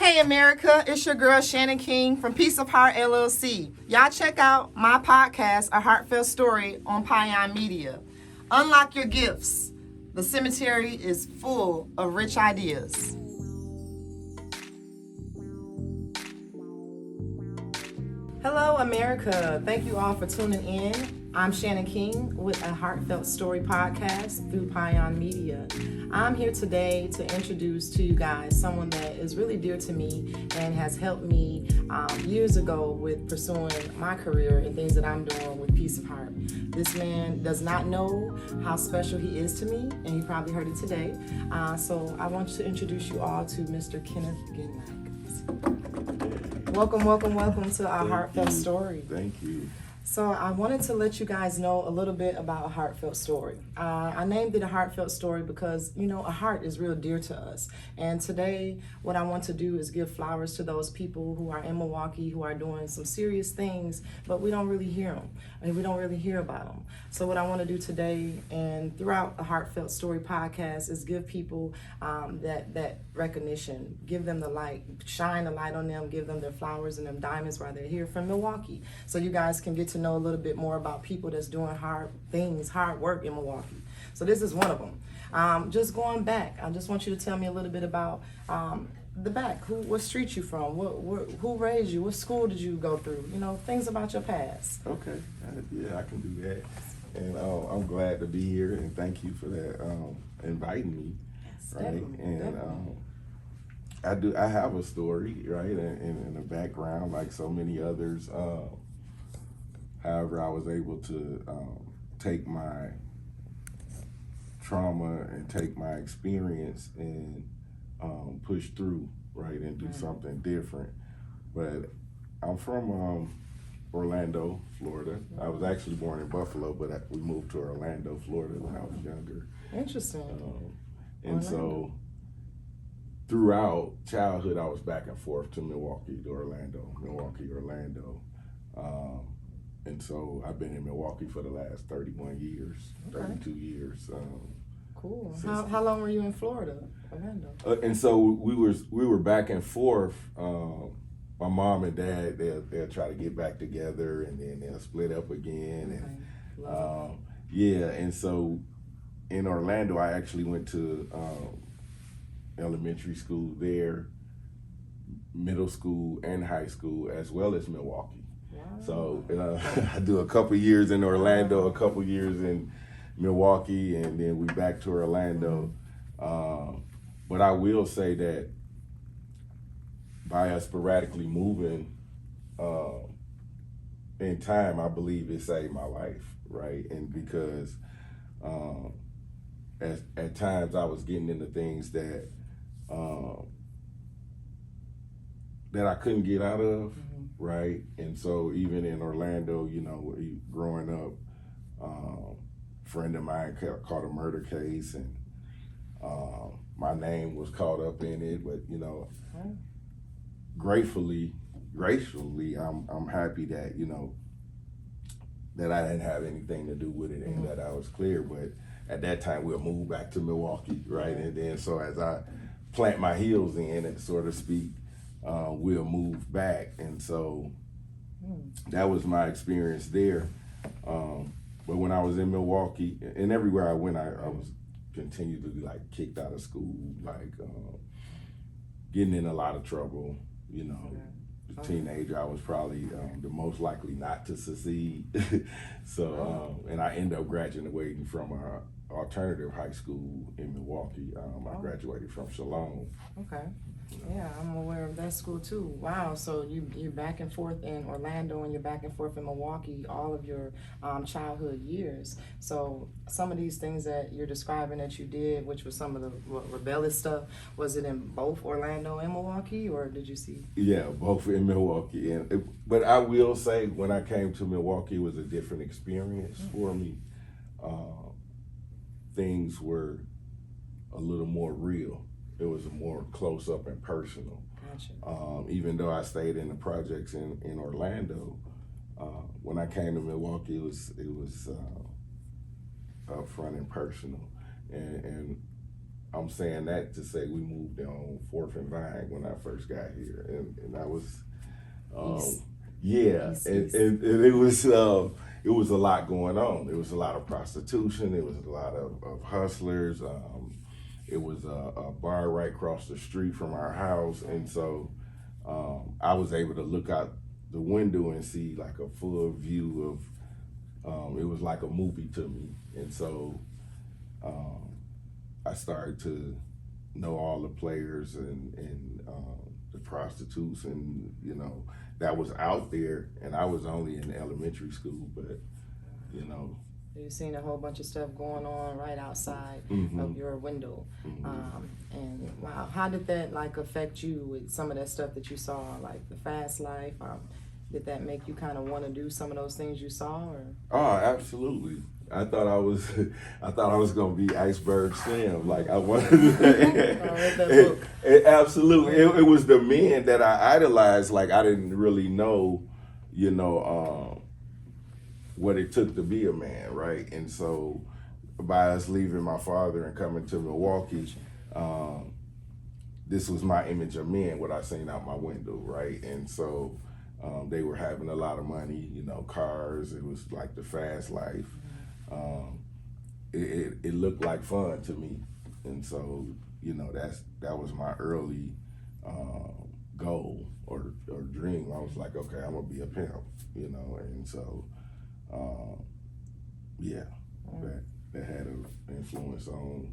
Hey America, it's your girl Shannon King from Peace of Heart LLC. Y'all check out my podcast, A Heartfelt Story, on P.Y.O.N Media. Unlock your gifts. The cemetery is full of rich ideas. Hello America, thank you all for tuning in. I'm Shannon King with A Heartfelt Story podcast through P.Y.O.N Media. I'm here today to introduce to you guys someone that is really dear to me and has helped me years ago with pursuing my career and things that I'm doing with Peace of Heart. This man does not know how special he is to me, and he probably heard it today. So I want to introduce you all to Mr. Kenneth Ginlack. Welcome to our Heartfelt Story. Thank you. So I wanted to let you guys know a little bit about A Heartfelt Story. I named it A Heartfelt Story because, a heart is real dear to us. And today, what I want to do is give flowers to those people who are in Milwaukee, who are doing some serious things, but we don't really hear them, and we don't really hear about them. So what I want to do today and throughout A Heartfelt Story podcast is give people that recognition, give them the light, shine the light on them, give them their flowers and them diamonds while they're here from Milwaukee. So you guys can get to know a little bit more about people that's doing hard work in Milwaukee. So this is one of them. Just going back, I just want you to tell me a little bit about the back. What street you from? Who raised you? What school did you go through? Things about your past. Okay, yeah, I can do that. And I'm glad to be here, and thank you for that, inviting me. Yes, right, definitely, and definitely. I have a story, right, in the background, like so many others. However, I was able to take my trauma and take my experience and push through, right, and do something different. But I'm from Orlando, Florida. I was actually born in Buffalo, but we moved to Orlando, Florida when I was younger. Interesting. And so throughout childhood, I was back and forth to Milwaukee, to Orlando, Milwaukee, Orlando. And so I've been in Milwaukee for the last 31 years, 32 years. Cool. How long were you in Florida, Orlando? And so we were back and forth. My mom and dad, they'll try to get back together, and then they'll split up again. And yeah, and so in Orlando, I actually went to elementary school there, middle school and high school, as well as Milwaukee. So I do a couple years in Orlando, a couple years in Milwaukee, and then we back to Orlando. But I will say that by us sporadically moving in time, I believe it saved my life, right? And because at times I was getting into things that I couldn't get out of. Right, and so even in Orlando, growing up, a friend of mine caught a murder case, and my name was caught up in it. But gracefully, I'm happy that that I didn't have anything to do with it, and that I was clear. But at that time, we'll move back to Milwaukee, right? And then so as I plant my heels in it, so to speak. We'll move back, and so that was my experience there. But when I was in Milwaukee, and everywhere I went, I was continued to be kicked out of school, getting in a lot of trouble. As a teenager, I was probably the most likely not to succeed. So, and I ended up graduating from an alternative high school in Milwaukee. I graduated from Shalom. Okay. Yeah, I'm aware of that school too. Wow, so you're back and forth in Orlando and you're back and forth in Milwaukee all of your childhood years. So some of these things that you're describing that you did, which was some of the rebellious stuff, was it in both Orlando and Milwaukee, or did you see? Yeah, both in Milwaukee. But I will say, when I came to Milwaukee, it was a different experience for me. Things were a little more real. It was more close up and personal. Gotcha. Even though I stayed in the projects in Orlando, when I came to Milwaukee, it was upfront and personal. And I'm saying that to say we moved on 4th and Vine when I first got here, and I was, East. yeah, East. And it was a lot going on. There was a lot of prostitution. There was a lot of hustlers. It was a bar right across the street from our house, and so I was able to look out the window and see like a full view of. It was like a movie to me, and so I started to know all the players and the prostitutes, and you know that was out there, and I was only in elementary school, but you know. You've seen a whole bunch of stuff going on right outside of your window. And wow, how did that like affect you with some of that stuff that you saw, like the fast life? Did that make you kind of want to do some of those things you saw? Or? Oh, absolutely. I thought I was gonna be Iceberg Slim. Like I wanted. Absolutely, it was the men that I idolized. Like I didn't really know, you know, what it took to be a man, right? And so, by us leaving my father and coming to Milwaukee, this was my image of men. What I seen out my window, right? And so. They were having a lot of money, you know, cars. It was like the fast life. It looked like fun to me, and so you know that was my early goal or dream. I was like, okay, I'm gonna be a pimp, you know, and so yeah, that had an influence on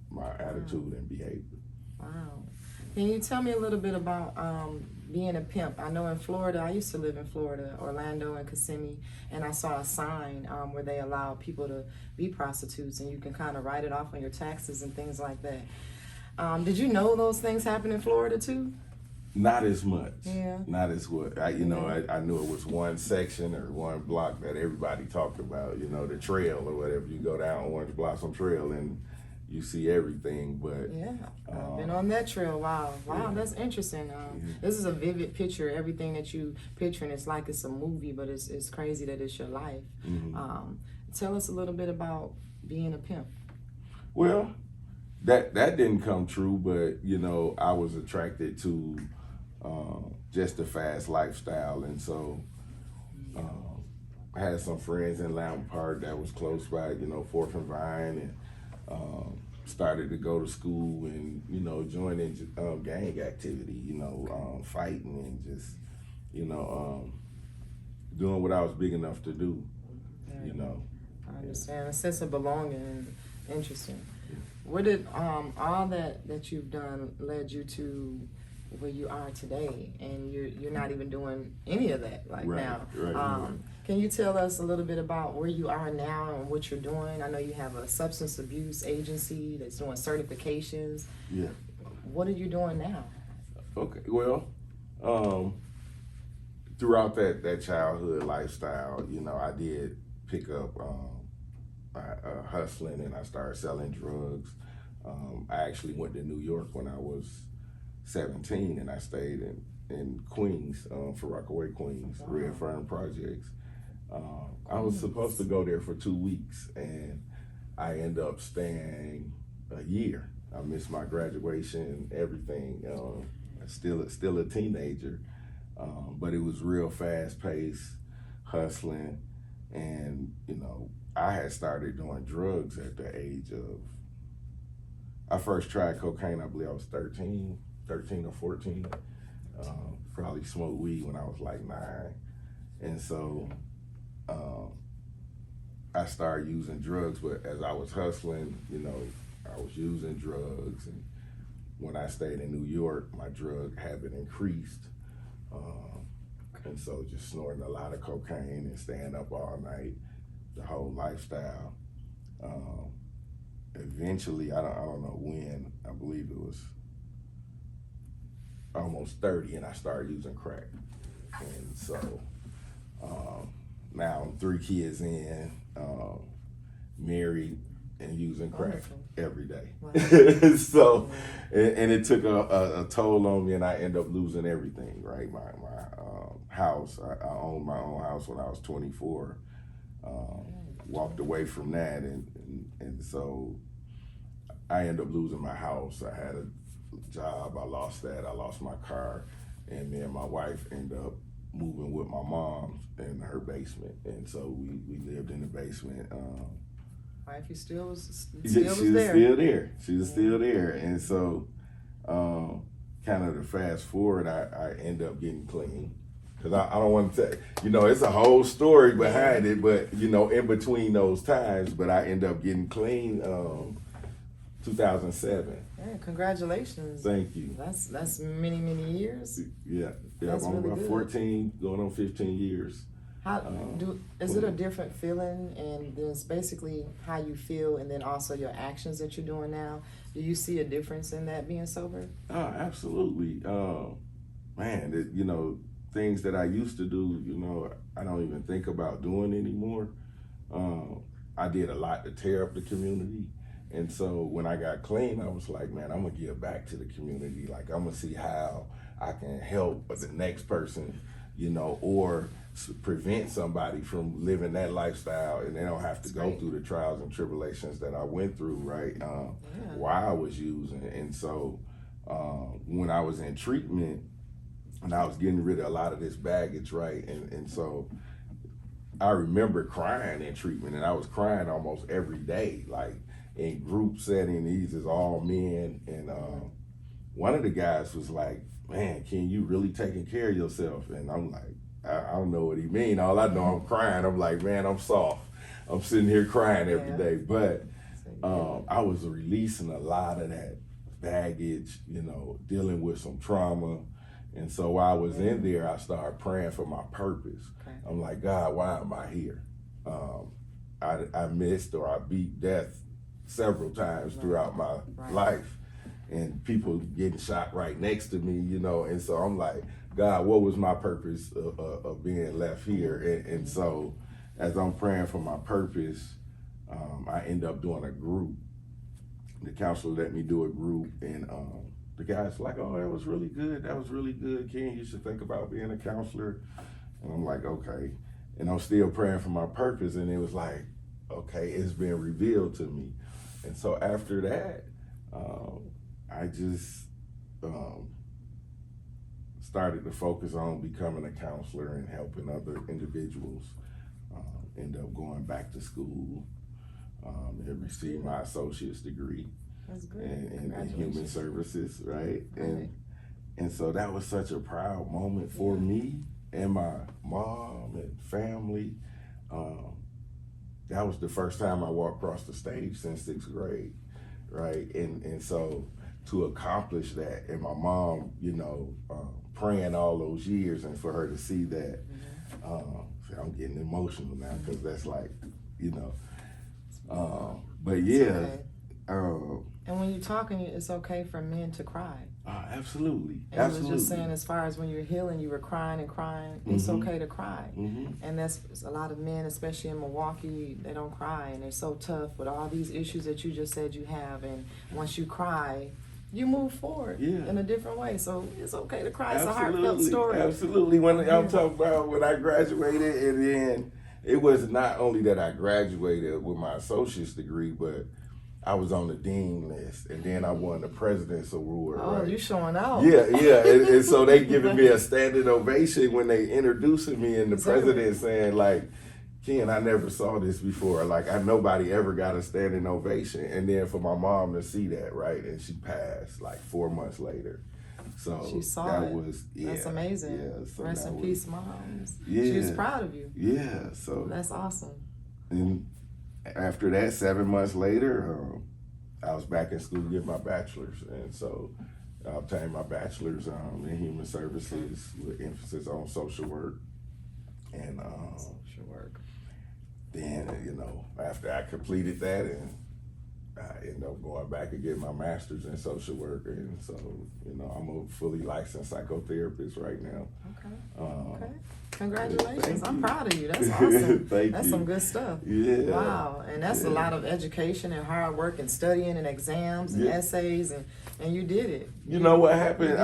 my attitude and behavior. Wow. Can you tell me a little bit about being a pimp? I know in Florida, I used to live in Florida, Orlando and Kissimmee, and I saw a sign where they allow people to be prostitutes, and you can kind of write it off on your taxes and things like that. Did you know those things happen in Florida too? Not as much. Yeah. Not as what I knew it was one section or one block that everybody talked about. You know, the trail or whatever. You go down Orange Blossom Trail and you see everything, but yeah, I've been on that trail. Wow, yeah. That's interesting. This is a vivid picture. Everything that you picturing, it's like it's a movie, but it's crazy that it's your life. Tell us a little bit about being a pimp. Well, that didn't come true, but you know, I was attracted to just the fast lifestyle, and so I had some friends in Lamb Park that was close by, you know, 4th and Vine, and started to go to school and, you know, joining gang activity, you know, fighting and just, you know, doing what I was big enough to do, you know. I understand. A sense of belonging. Interesting. Where did all that you've done led you to where you are today, and you're not even doing any of that now? Right. Can you tell us a little bit about where you are now and what you're doing? I know you have a substance abuse agency that's doing certifications. Yeah. What are you doing now? Okay, well, throughout that childhood lifestyle, you know, I did pick up hustling, and I started selling drugs. I actually went to New York when I was 17, and I stayed in Queens, for Rockaway, Queens, Red Fern Projects. I was supposed to go there for 2 weeks, and I ended up staying a year. I missed my graduation, everything. Still a teenager, but it was real fast-paced, hustling, and you know, I had started doing drugs at the age of. I first tried cocaine, I believe I was 13 or 14. Probably smoked weed when I was like 9, and so. I started using drugs, but as I was hustling, you know, I was using drugs, and when I stayed in New York, my drug habit increased, and so just snorting a lot of cocaine and staying up all night, the whole lifestyle. Eventually, I don't know when, I believe it was almost 30, and I started using crack, and so. Now I'm 3 kids in, married, and using crack every day. Wow. So, and it took a toll on me, and I ended up losing everything. Right, my house. I owned my own house when I was 24. Walked away from that, and so I ended up losing my house. I had a job, I lost that, I lost my car, and me and my wife ended up moving with my mom in her basement, and so we lived in the basement. Wife, you still was She was there. still there. She was still there, and so kind of to fast forward, I end up getting clean. Because I don't want to tell, it's a whole story behind it, but, in between those times, but I end up getting clean 2007. Yeah, congratulations. Thank you. That's many, many years. Yeah, That's I'm really about good. 14, going on 15 years. Is it a different feeling, and then it's basically how you feel, and then also your actions that you're doing now? Do you see a difference in that being sober? Absolutely. Man, things that I used to do, I don't even think about doing anymore. I did a lot to tear up the community. And so when I got clean, I was like, man, I'm gonna give back to the community. Like, I'm gonna see how I can help the next person, or prevent somebody from living that lifestyle, and they don't have to go through the trials and tribulations that I went through, right? While I was using. And so when I was in treatment, and I was getting rid of a lot of this baggage, right? And so I remember crying in treatment, and I was crying almost every day, like in group setting. These is all men, and one of the guys was like, man, can you really taking care of yourself? And I'm like, I don't know what he mean. All I know, I'm crying. I'm like, man, I'm soft. I'm sitting here crying every day. But I was releasing a lot of that baggage, dealing with some trauma. And so while I was in there, I started praying for my purpose. I'm like, God, why am I here? I missed or I beat death several times throughout my life, and people getting shot right next to me, and so I'm like, God, what was my purpose of being left here? And so as I'm praying for my purpose, I end up doing a group. The counselor let me do a group, and the guy's like, oh, that was really good. That was really good, Ken. You should think about being a counselor. And I'm like, okay. And I'm still praying for my purpose. And it was like, okay, it's been revealed to me. And so after that, I just started to focus on becoming a counselor and helping other individuals. End up going back to school and received my associate's degree. That's good. In human services, right? And so that was such a proud moment for me and my mom and family. That was the first time I walked across the stage since 6th grade, right? And so to accomplish that, and my mom, praying all those years, and for her to see that, I'm getting emotional now, because that's like, but yeah. And when you're talking, it's okay for men to cry. Absolutely. And Absolutely. you were just saying, as far as when you're healing, you were crying and crying. It's okay to cry. And that's a lot of men, especially in Milwaukee, they don't cry, and they're so tough with all these issues that you just said you have. And once you cry, you move forward in a different way. So it's okay to cry. It's a heartfelt story. Absolutely. When I'm talking about when I graduated, and then it was not only that I graduated with my associate's degree, but I was on the dean list, and then I won the President's Award. Oh, right? You showing out. Yeah. And so they giving me a standing ovation when they introducing me, and the president saying, like, Ken, I never saw this before. Like, nobody ever got a standing ovation. And then for my mom to see that, right? And she passed like 4 months later. So she saw that it. was, That's amazing. Yeah, so rest in peace, moms. Yeah. She was proud of you. Yeah. So that's awesome. And after that, 7 months later, I was back in school to get my bachelor's. And so I obtained my bachelor's in human services with emphasis on social work. And social work. Then, after I completed that, and I ended up going back and getting my master's in social work. And so, I'm a fully licensed psychotherapist right now. Okay. Congratulations. I'm proud of you. That's awesome. That's some good stuff. Yeah. Wow. And that's a lot of education and hard work and studying and exams and essays, and you did it. You know what happened?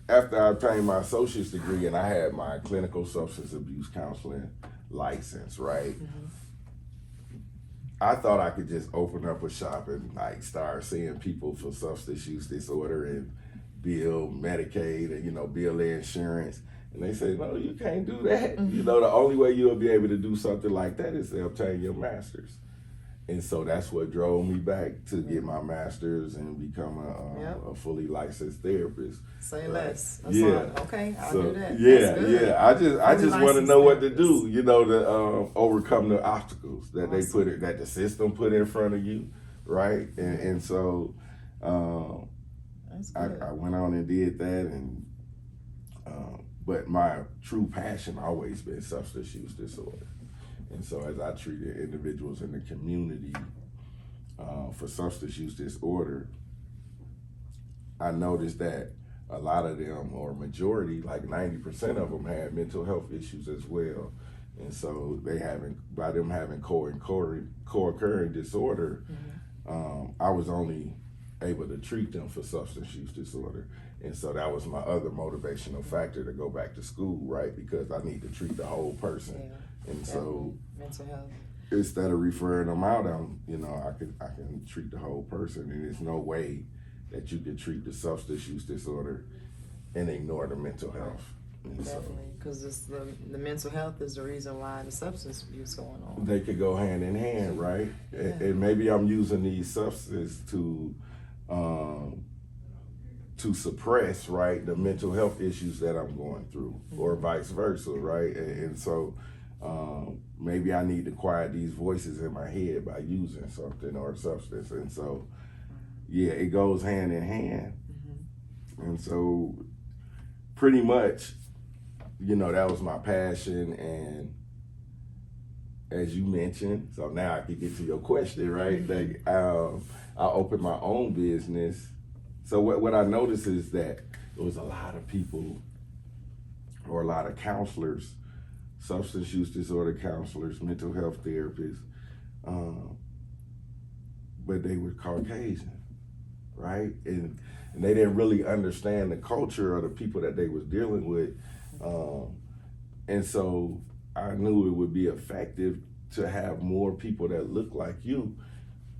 After I obtained my associate's degree and I had my clinical substance abuse counseling license, right? I thought I could just open up a shop and like start seeing people for substance use disorder and bill Medicaid and bill their insurance. And they say, no, you can't do that. Mm-hmm. The only way you'll be able to do something like that is to obtain your master's. And so that's what drove me back to get my master's and become a fully licensed therapist. Say less. That's okay, I'll do that. Yeah. I just want to know what to do, to overcome the obstacles that that the system put in front of you, right? And so I went on and did that, and but my true passion always been substance use disorder. And so as I treated individuals in the community for substance use disorder, I noticed that a lot of them, or majority, like 90% of them, had mental health issues as well. And so by them having co-occurring disorder, I was only able to treat them for substance use disorder. And so that was my other motivational factor to go back to school, right? Because I need to treat the whole person. Yeah, and so mental health. Instead of referring them out, I can treat the whole person. And there's no way that you can treat the substance use disorder and ignore the mental health. Definitely, because the mental health is the reason why the substance abuse going on. They could go hand in hand, right? Yeah. And maybe I'm using these substances to suppress, right, the mental health issues that I'm going through, or vice versa, right? And so maybe I need to quiet these voices in my head by using something or substance. And so, yeah, it goes hand in hand. And so pretty much, that was my passion. And as you mentioned, so now I can get to your question, right? Like, I opened my own business. So what I noticed is that there was a lot of people, or a lot of counselors, substance use disorder counselors, mental health therapists, but they were Caucasian, right? And they didn't really understand the culture of the people that they was dealing with. And so I knew it would be effective to have more people that look like you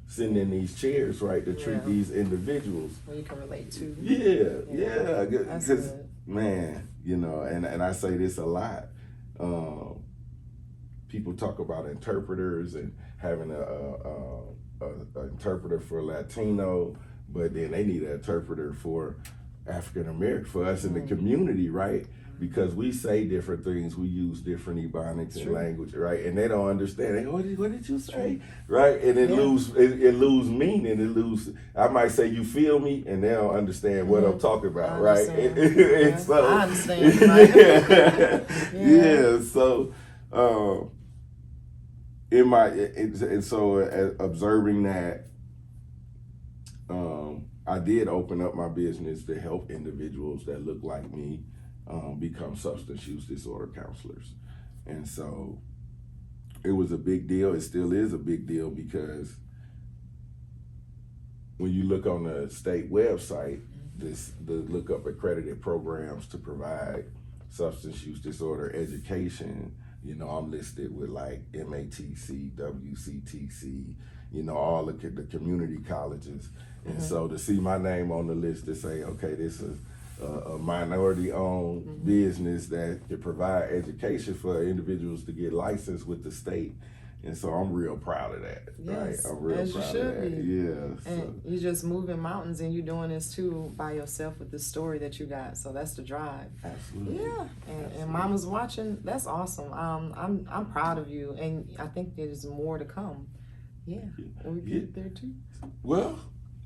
sitting in these chairs, right, to treat these individuals. Well, you can relate to. Yeah. Because, man, and I say this a lot. People talk about interpreters and having a interpreter for Latino, but then they need an interpreter for African American, for us in the community, right? Because we say different things, we use different ebonics and language, right? And they don't understand. They go, what did you say? Right? And it lose meaning. I might say, you feel me? And they don't understand what I'm talking about, right? And so, I understand, right? Yeah. So, observing that, I did open up my business to help individuals that look like me become substance use disorder counselors. And so it was a big deal. It still is a big deal, because when you look on the state website, look up accredited programs to provide substance use disorder education, I'm listed with like MATC, WCTC, all the community colleges. And so to see my name on the list to say, okay, this is a minority-owned business that can provide education for individuals to get licensed with the state. And so I'm real proud of that. Yes, right? I'm real proud of that. Yeah. And you're just moving mountains, and you're doing this too by yourself with this story that you got. So that's the drive. Absolutely. Yeah. And Mama's watching. That's awesome. I'm proud of you, and I think there's more to come. Yeah. And we get there too. Well,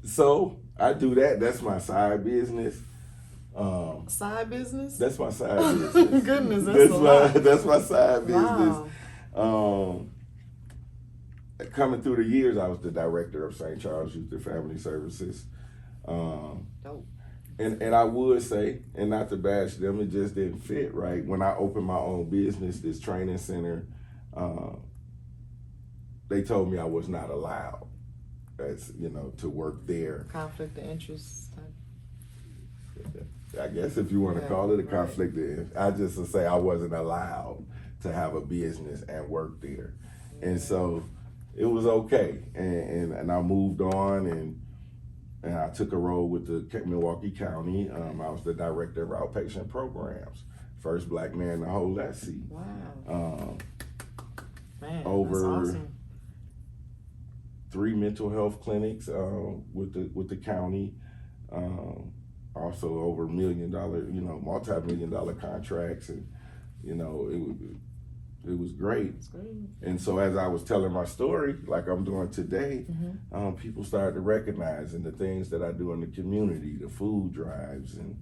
so I do that. That's my side business. Side business? That's my side business. Goodness, that's my side business. Wow. Coming through the years, I was the director of St. Charles Youth and Family Services. Dope. And I would say, and not to bash them, it just didn't fit, right? When I opened my own business, this training center, they told me I was not allowed, to work there. Conflict of interest type. I guess if you want to call it a conflict, I just would say I wasn't allowed to have a business and work there. And so it was okay, and I moved on, and I took a role with the Milwaukee County. I was the director of outpatient programs, first black man in the whole that seat. Wow. Man, Over that's awesome. 3 mental health clinics with the county. Also over $1 million, multi-million-dollar contracts, and it was great. That's great. And so as I was telling my story, like I'm doing today, Mm-hmm. people started to recognize and the things that I do in the community, the food drives, and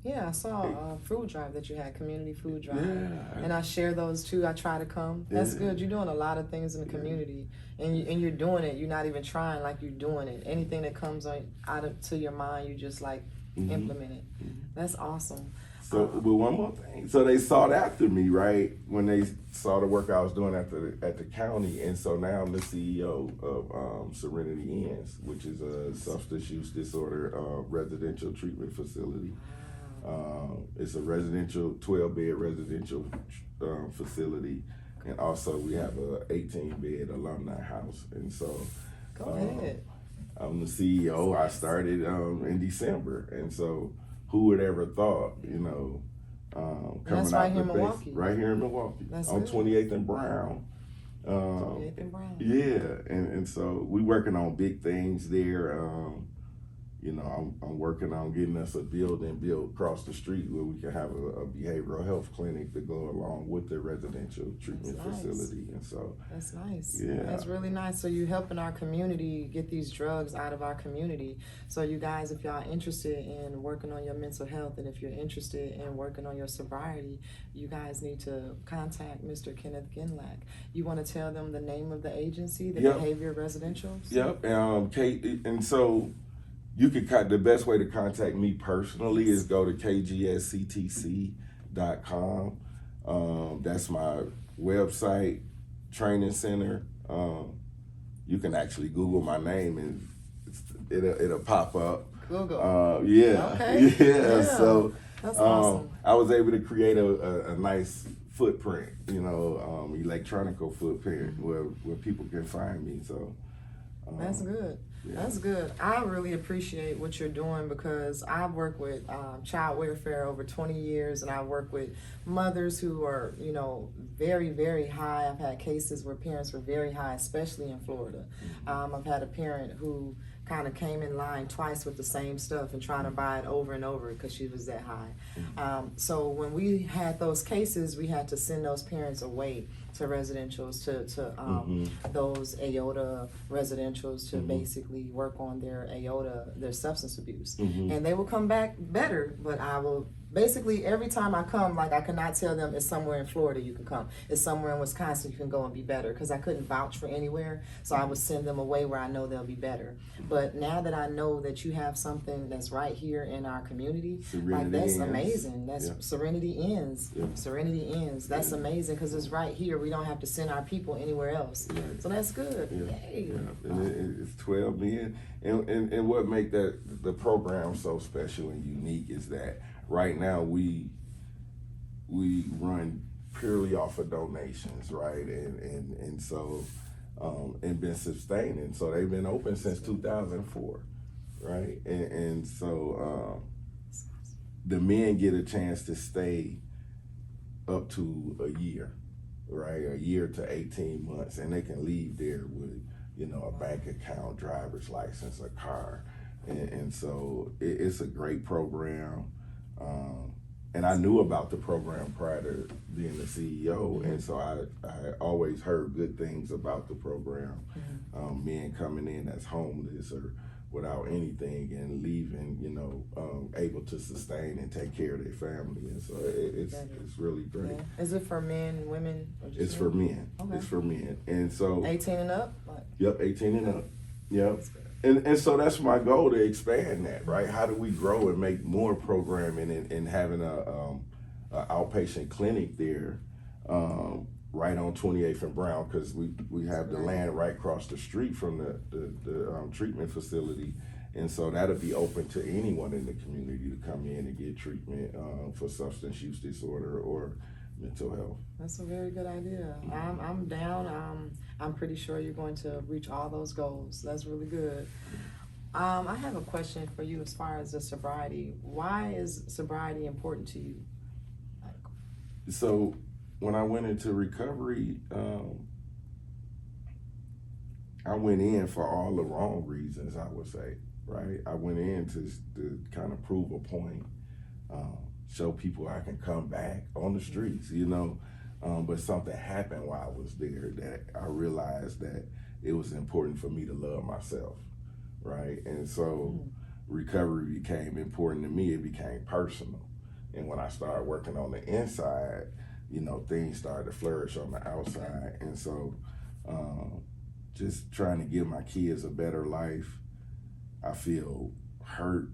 Yeah, I saw a food drive that you had, community food drive. Yeah. And I share those too. I try to come. That's Yeah. good. You're doing a lot of things in the community, and you're doing it. You're not even trying, like you're doing it. Anything that comes to your mind, you just like implement it. That's awesome. So, but one more thing. So they sought after me, right, when they saw the work I was doing at the county, and so now I'm the CEO of Serenity Ends, which is a substance use disorder residential treatment facility. It's a 12-bed residential facility, and also we have a 18-bed alumni house. And so, Go ahead. I'm the CEO. I started in December, and so who would ever thought, coming that's out right here the in base, Milwaukee. right here in Milwaukee, That's on good. 28th and Brown. 28th and Brown. Yeah, and so we working on big things there. I'm working on getting us a building built across the street where we can have a behavioral health clinic to go along with the residential treatment facility. And so that's nice. Yeah. That's really nice. So you're helping our community get these drugs out of our community. So you guys, if y'all interested in working on your mental health, and if you're interested in working on your sobriety, you guys need to contact Mr. Kenneth Ginlack. You want to tell them the name of the agency, the Behavior Residentials? Yep. Kate, and so you can the best way to contact me personally is go to kgsctc.com. That's my website, training center. You can actually Google my name and it'll pop up. Google. Okay. Yeah. So that's awesome. I was able to create a nice footprint, electronical footprint where people can find me. So that's good. Yeah. That's good. I really appreciate what you're doing, because I've worked with child welfare over 20 years, and I work with mothers who are, very, very high. I've had cases where parents were very high, especially in Florida. I've had a parent who kind of came in line twice with the same stuff and trying to buy it over and over because she was that high. So when we had those cases, we had to send those parents away to residentials, to those AOTA residentials, to basically work on their AOTA, their substance abuse. And they will come back better, but I will basically, every time I come, like, I cannot tell them it's somewhere in Florida you can come. It's somewhere in Wisconsin you can go and be better, because I couldn't vouch for anywhere. So I would send them away where I know they'll be better. But now that I know that you have something that's right here in our community, that's amazing. That's Serenity Ends. Serenity Ends. That's amazing, because it's right here. We don't have to send our people anywhere else. So that's good. Yay. And it's 12 men. And what make the program so special and unique is that right now we run purely off of donations, right? And so and been sustaining. So they've been open since 2004, right? And so the men get a chance to stay up to a year, right? A year to 18 months, and they can leave there with a bank account, driver's license, a car. And so it's a great program. And I knew about the program prior to being the CEO, and so I always heard good things about the program. Men coming in as homeless or without anything and leaving, able to sustain and take care of their family, and so it's really great. Yeah. Is it for men, women? Or just It's for men. Okay. It's for men, and so 18 and up. Yep, 18 and up. Yep. And so that's my goal, to expand that, right? How do we grow and make more programming and having a outpatient clinic there, right on 28th and Brown, because we have the land right across the street from the treatment facility, and so that'll be open to anyone in the community to come in and get treatment for substance use disorder or mental health. That's a very good idea. I'm down. I'm pretty sure you're going to reach all those goals. That's really good. I have a question for you as far as the sobriety. Why is sobriety important to you? So when I went into recovery, I went in for all the wrong reasons, I would say, right? I went in to kind of prove a point, show people I can come back on the streets, you know. But something happened while I was there that I realized that it was important for me to love myself, right? And so recovery became important to me. It became personal. And when I started working on the inside, you know, things started to flourish on the outside. And so just trying to give my kids a better life, I feel hurt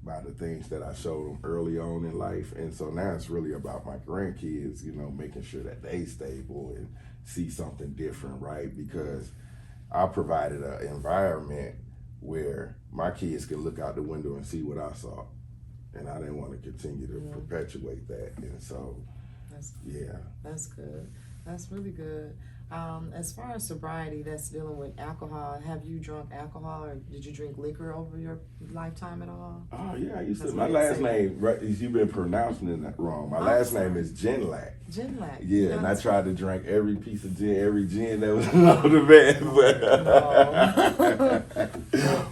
by the things that I showed them early on in life. And so now it's really about my grandkids, you know, making sure that they stable and see something different, right? Because I provided an environment where my kids can look out the window and see what I saw. And I didn't want to continue to perpetuate that. And so, That's good. That's really good. As far as sobriety, that's dealing with alcohol, have you drunk alcohol or did you drink liquor over your lifetime at all? Oh yeah, I used to. My last name, right, you've been pronouncing it wrong. My last name is Ginlack. Ginlack. Yeah, and I tried to drink every piece of gin, every gin that was on the bed.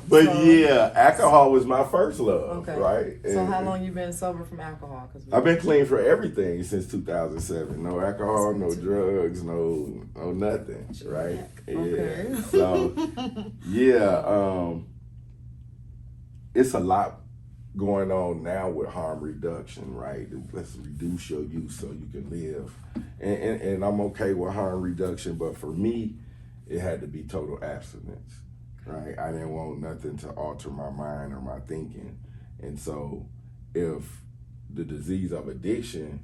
But yeah, alcohol was my first love, right? So how long you been sober from alcohol? I've been clean for everything since 2007. No alcohol, no drugs, no nothing, right? Okay. Yeah. So yeah, it's a lot going on now with harm reduction, right? Let's reduce your use so you can live. And I'm okay with harm reduction, but for me, it had to be total abstinence, right? I didn't want nothing to alter my mind or my thinking. And so if the disease of addiction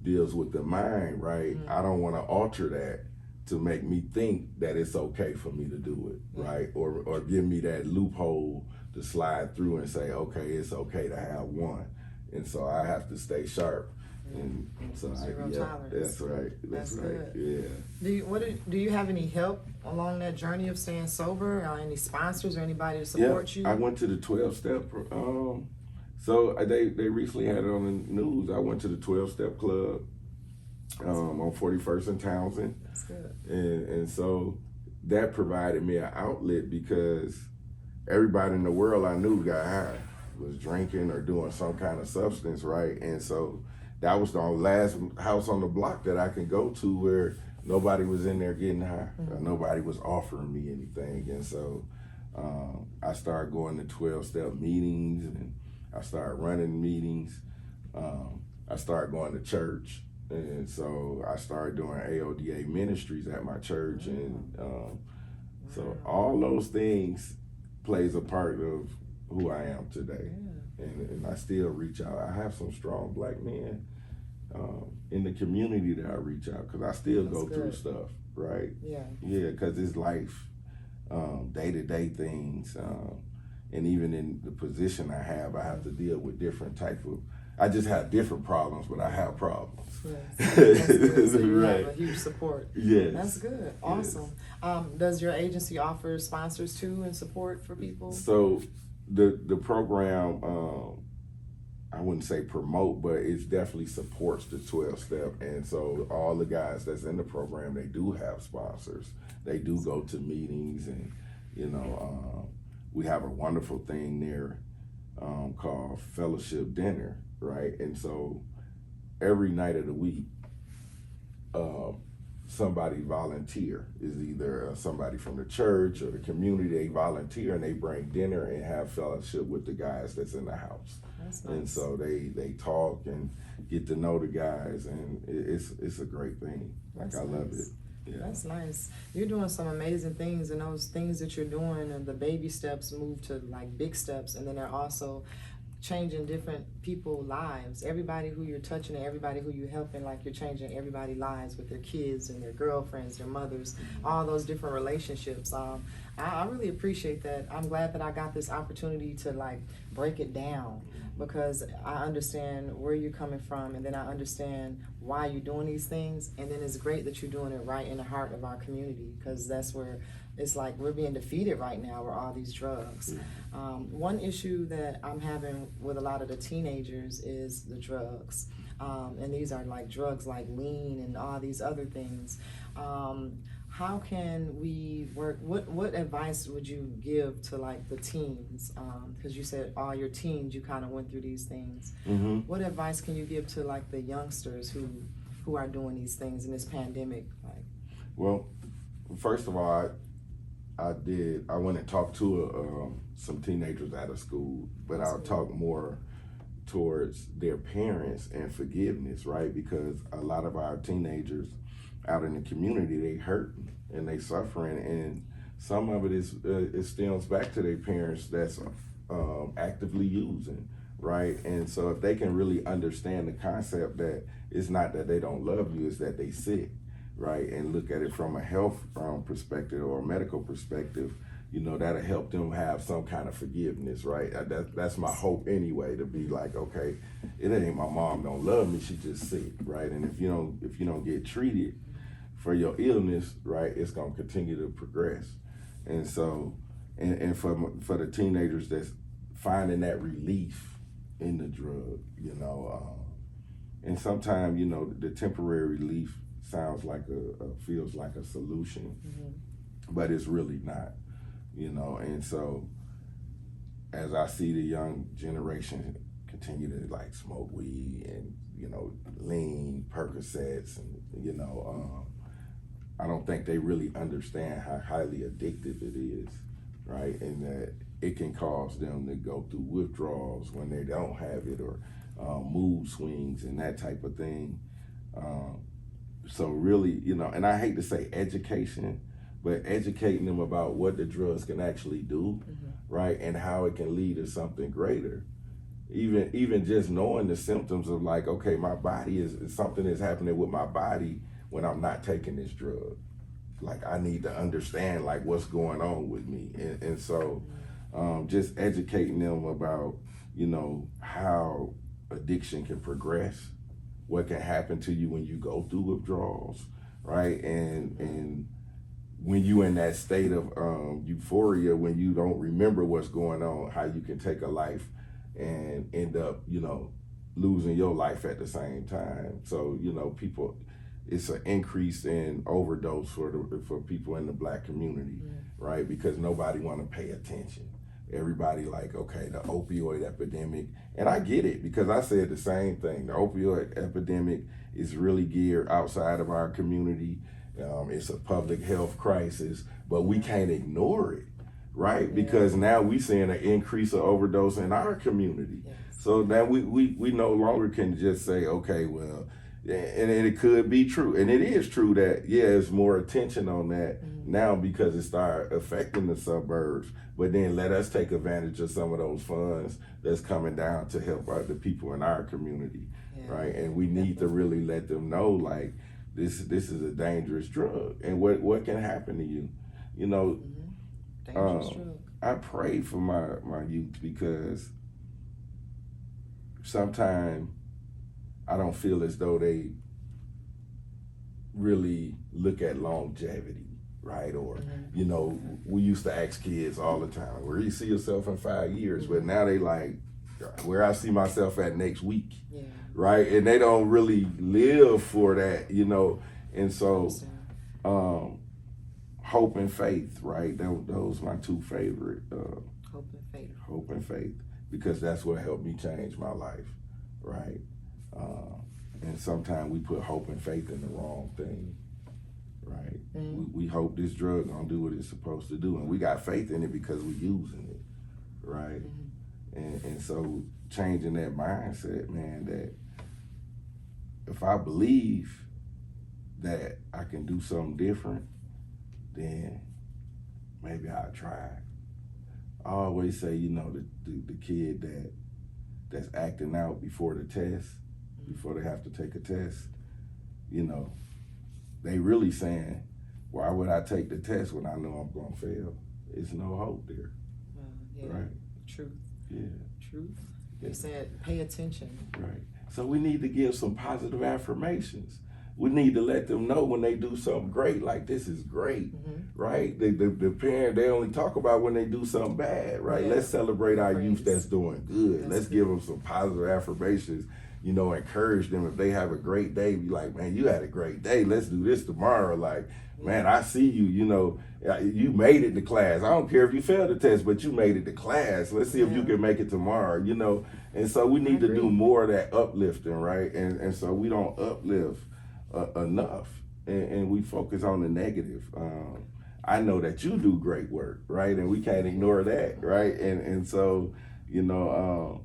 deals with the mind, right? I don't want to alter that to make me think that it's okay for me to do it, right? Or give me that loophole to slide through and say, okay, it's okay to have one. And so I have to stay sharp. And so that's right. That's right. Good. Yeah. Do you have any help along that journey of staying sober? Or any sponsors or anybody to support you? I went to the 12-step. So they recently had it on the news. I went to the 12-step club on 41st and Townsend. That's good. And so that provided me an outlet because everybody in the world I knew got high, was drinking or doing some kind of substance, right? And so that was the last house on the block that I can go to where nobody was in there getting high. Nobody was offering me anything. And so I started going to 12-step meetings and I started running meetings. I started going to church. And so I started doing AODA ministries at my church. And so all those things plays a part of who I am today. And I still reach out. I have some strong black men in the community that I reach out because I still go through stuff, right? Yeah, because it's life, day-to-day things. And even in the position I have to deal with different type of, I just have different problems, but I have problems. Yes, that's good. So you have a huge support. Yes. That's good. Awesome. Yes. Does your agency offer sponsors too and support for people? So the program, I wouldn't say promote, but it definitely supports the 12-step. And so all the guys that's in the program, they do have sponsors. They do go to meetings and, you know, we have a wonderful thing there called Fellowship Dinner, right? And so every night of the week, somebody volunteer. Is either somebody from the church or the community. They volunteer and they bring dinner and have fellowship with the guys that's in the house. That's nice. And so they talk and get to know the guys, and it's a great thing. Like, I love it. Yeah. That's nice. You're doing some amazing things, and those things that you're doing and the baby steps move to like big steps, and then they're also changing different people's lives. Everybody who you're touching and everybody who you're helping, like you're changing everybody's lives with their kids and their girlfriends, their mothers, all those different relationships. I really appreciate that. I'm glad that I got this opportunity to like break it down, because I understand where you're coming from, and then I understand why you're doing these things, and then it's great that you're doing it right in the heart of our community, because that's where it's like we're being defeated right now with all these drugs. One issue that I'm having with a lot of the teenagers is the drugs, and these are like drugs like lean and all these other things. How can we work? What advice would you give to like the teens? Because you said all your teens, you kind of went through these things. Mm-hmm. What advice can you give to like the youngsters who are doing these things in this pandemic? Like, well, first of all, I went and talked to some teenagers out of school, but I'll talk more towards their parents and forgiveness, right? Because a lot of our teenagers out in the community, they hurt and they suffering, and some of it is it stems back to their parents that's actively using, right? And so if they can really understand the concept that it's not that they don't love you, it's that they sick, right? And look at it from a health perspective or a medical perspective, that'll help them have some kind of forgiveness, right? That's my hope anyway, to be like, okay, it ain't my mom don't love me, she just sick, right? And if you don't get treated for your illness, right, it's gonna continue to progress. And so, and for the teenagers that's finding that relief in the drug, and sometimes, the temporary relief sounds like feels like a solution, but it's really not, and so as I see the young generation continue to like smoke weed and, lean, Percocets, and, I don't think they really understand how highly addictive it is, right? And that it can cause them to go through withdrawals when they don't have it, or mood swings and that type of thing. So really, and I hate to say education, but educating them about what the drugs can actually do, right? And how it can lead to something greater. Even just knowing the symptoms of like, okay, my body something is happening with my body when I'm not taking this drug. Like, I need to understand like what's going on with me. And so just educating them about, how addiction can progress, what can happen to you when you go through withdrawals, right? And when you in that state of euphoria, when you don't remember what's going on, how you can take a life and end up, losing your life at the same time. So, people, it's an increase in overdose for people in the Black community, right? Because nobody want to pay attention. Everybody like, okay, the opioid epidemic, and I get it, because I said the same thing. The opioid epidemic is really geared outside of our community. It's a public health crisis, but we can't ignore it, right? Because now we seeing an increase of overdose in our community. So now we no longer can just say, okay, well, and it could be true, and it is true that there's more attention on that now because it started affecting the suburbs. But then let us take advantage of some of those funds that's coming down to help out the people in our community, right? And we need to really let them know, like, this is a dangerous drug, and what can happen to you, dangerous drug. I pray for my youth, because sometimes I don't feel as though they really look at longevity, right? Or, we used to ask kids all the time, where do you see yourself in 5 years? But now they like, where I see myself at next week, right? And they don't really live for that, And so, hope and faith, right? Those my two favorite. Hope and faith. Hope and faith, because that's what helped me change my life, right? And sometimes we put hope and faith in the wrong thing, right? We hope this drug gonna do what it's supposed to do, and we got faith in it because we using it, right? And so changing that mindset, man, that if I believe that I can do something different, then maybe I'll try. I always say, the kid that that's acting out before the test, before they have to take a test, you know, they really saying, why would I take the test when I know I'm gonna fail? It's no hope there. Yeah. Right? Truth. Yeah. Truth. Yeah. You said pay attention. Right. So we need to give some positive affirmations. We need to let them know when they do something great, like this is great, right? The parent, they only talk about when they do something bad, right? Yeah. Let's celebrate our Praise. youth that's doing good. That's Let's good. give them some positive affirmations, you know, encourage them. If they have a great day, be like, man, you had a great day. Let's do this tomorrow. Like, man, I see you, you know, you made it to class. I don't care if you failed the test, but you made it to class. Let's see if you can make it tomorrow, you know? And so we need to do more of that uplifting, right? And so we don't uplift enough, and we focus on the negative. I know that you do great work, right? And we can't ignore that, right? And so, you know,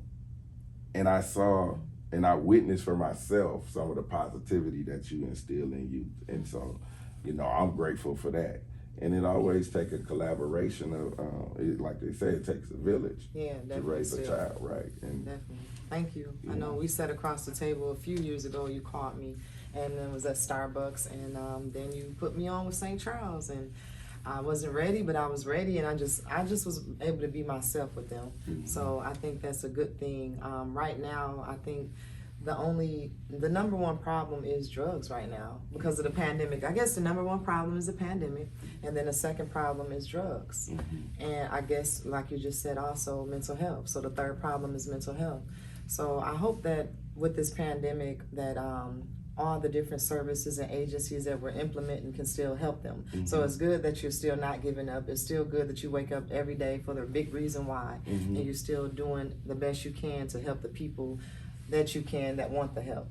and I saw and I witnessed for myself some of the positivity that you instill in youth. And so, you know, I'm grateful for that. And it always takes a collaboration of, like they say, it takes a village to raise a child, right? And definitely. Thank you. I know we sat across the table a few years ago. You called me, and it was at Starbucks, and then you put me on with St. Charles, and I wasn't ready, but I was ready, and I just was able to be myself with them. So I think that's a good thing. Right now, I think the number one problem is drugs right now because of the pandemic. I guess the number one problem is the pandemic, and then the second problem is drugs. And I guess, like you just said, also mental health. So the third problem is mental health. So I hope that with this pandemic that all the different services and agencies that we're implementing can still help them. So it's good that you're still not giving up. It's still good that you wake up every day for the big reason why, and you're still doing the best you can to help the people that you can that want the help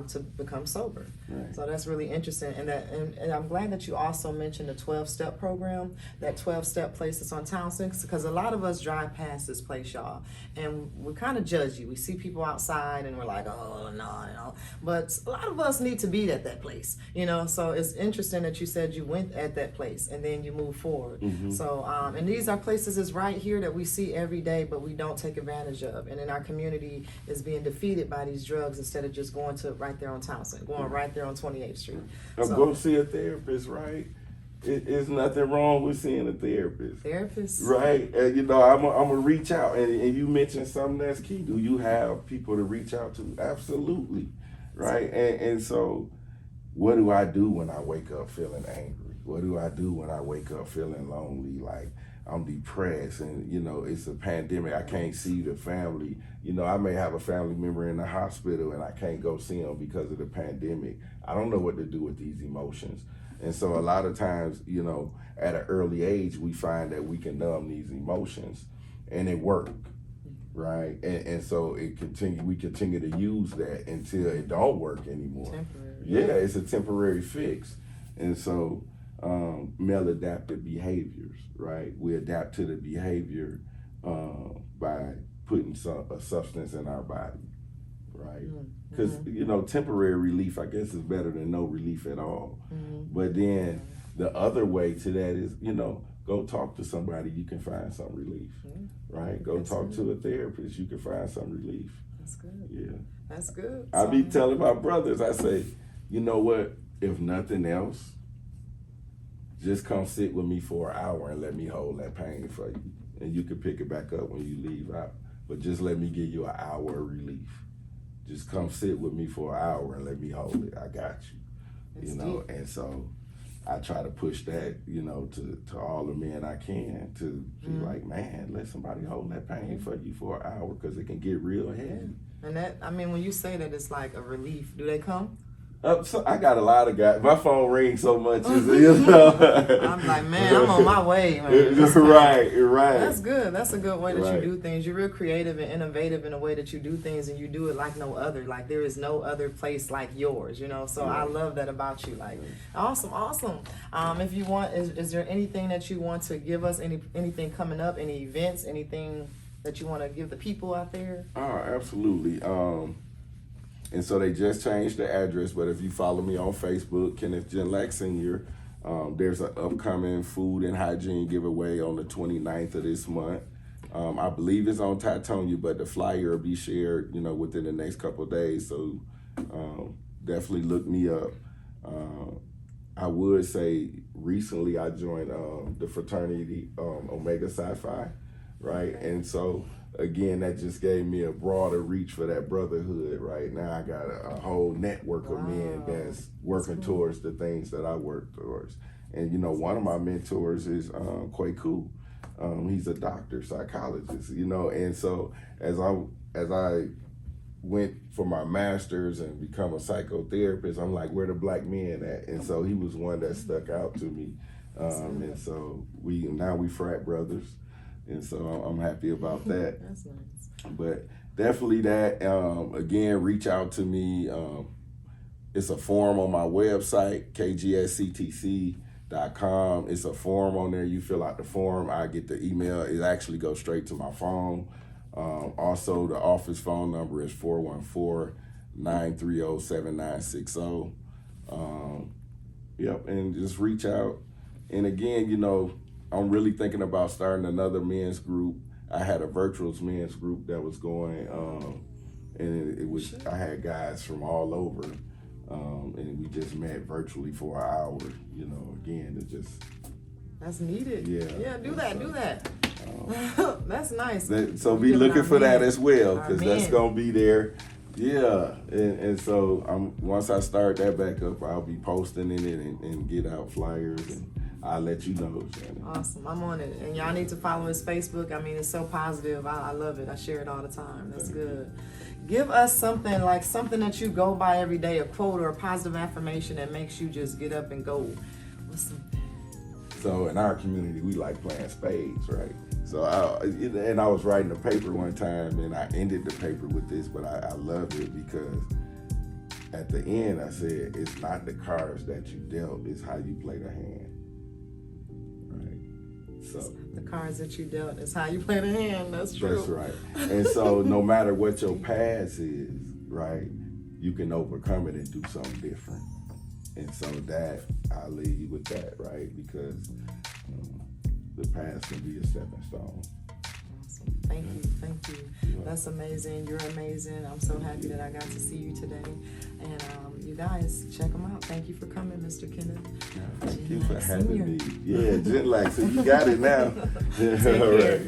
to become sober. So that's really interesting, and I'm glad that you also mentioned the 12-step program, that 12-step place that's on Townsend, because a lot of us drive past this place, y'all, and we kind of judge you. We see people outside and we're like, oh no, you know, but a lot of us need to be at that place, you know. So it's interesting that you said you went at that place and then you move forward. So and these are places that's right here that we see every day, but we don't take advantage of, and in our community is being defeated by these drugs instead of just going to right there on Townsend, going right there on 28th Street. Go see a therapist, right? It's nothing wrong with seeing a therapist. Right? And, you know, I'm gonna reach out, and you mentioned something that's key. Do you have people to reach out to? Absolutely, right? And so, what do I do when I wake up feeling angry? What do I do when I wake up feeling lonely? Like, I'm depressed, and you know, it's a pandemic. I can't see the family. You know, I may have a family member in the hospital and I can't go see them because of the pandemic. I don't know what to do with these emotions. And so a lot of times, you know, at an early age, we find that we can numb these emotions, and it works, right? And so we continue to use that until it don't work anymore. Temporary. Yeah, it's a temporary fix. And so maladaptive behaviors, right? We adapt to the behavior by putting a substance in our body, right? Because, you know, temporary relief, I guess, is better than no relief at all. But then the other way to that is, you know, go talk to somebody, you can find some relief, right? Go talk to a therapist, you can find some relief. That's good. Yeah. That's good. I be telling my brothers, I say, you know what, if nothing else, just come sit with me for an hour and let me hold that pain for you. And you can pick it back up when you leave out. But just let me give you an hour of relief. Just come sit with me for an hour and let me hold it. I got you. That's you know, deep. and so I try to push that, you know, to all the men I can to be like, man, let somebody hold that pain for you for an hour, because it can get real heavy. And that, I mean, when you say that it's like a relief, do they come? So I got a lot of guys. My phone rings so much, you know. I'm like, man, I'm on my way. Man. Right. That's good. That's a good way that Right. you do things. You're real creative and innovative in the way that you do things, and you do it like no other. Like there is no other place like yours, you know. So I love that about you. Like, awesome. If you want, is there anything that you want to give us? Anything coming up? Any events? Anything that you want to give the people out there? Oh, absolutely. And so they just changed the address, but if you follow me on Facebook, Kenneth Ginlack Sr., there's an upcoming food and hygiene giveaway on the 29th of this month. I believe it's on Titonia, but the flyer will be shared, within the next couple of days. So definitely look me up. I would say recently I joined the fraternity Omega Sci-Fi, right? And so again, that just gave me a broader reach for that brotherhood. Right now, I got a whole network of men that's working towards the things that I work towards. And one of my mentors is quite cool. He's a doctor, psychologist. And so as I went for my master's and become a psychotherapist, I'm like, where the black men at? And so he was one that stuck out to me. And so we frat brothers. And so I'm happy about that. That's nice. But definitely that, again, reach out to me. It's a form on my website, kgsctc.com. It's a form on there. You fill out the form. I get the email. It actually goes straight to my phone. Also, the office phone number is 414-930-7960. Yep, and just reach out. And again, I'm really thinking about starting another men's group. I had a virtual men's group that was going, and it was, I had guys from all over, and we just met virtually for an hour, again, it just. That's needed. Yeah, do that. That's nice. So be looking for that as well, because that's going to be there. Yeah, and so once I start that back up, I'll be posting in it and get out flyers, and I'll let you know, Shannon. Awesome, I'm on it. And y'all need to follow his Facebook. I mean, it's so positive. I love it. I share it all the time. That's good. Give us something that you go by every day, a quote or a positive affirmation that makes you just get up and go. What's something? So in our community, we like playing spades, right? So I was writing a paper one time, and I ended the paper with this, but I loved it because at the end I said, it's not the cards that you dealt, it's how you play the hand, right? So the cards that you dealt is how you play the hand. That's true. That's right. And so no matter what your past is, right, you can overcome it and do something different. And so that, I'll leave you with that, right? Because the past can be a stepping stone. Awesome. Thank you. That's amazing. You're amazing. I'm so happy that I got to see you today. And you guys, check them out. Thank you for coming, Mr. Kenneth. Thank you for having me. Yeah, Ginlack. So you got it now. Take care. All right.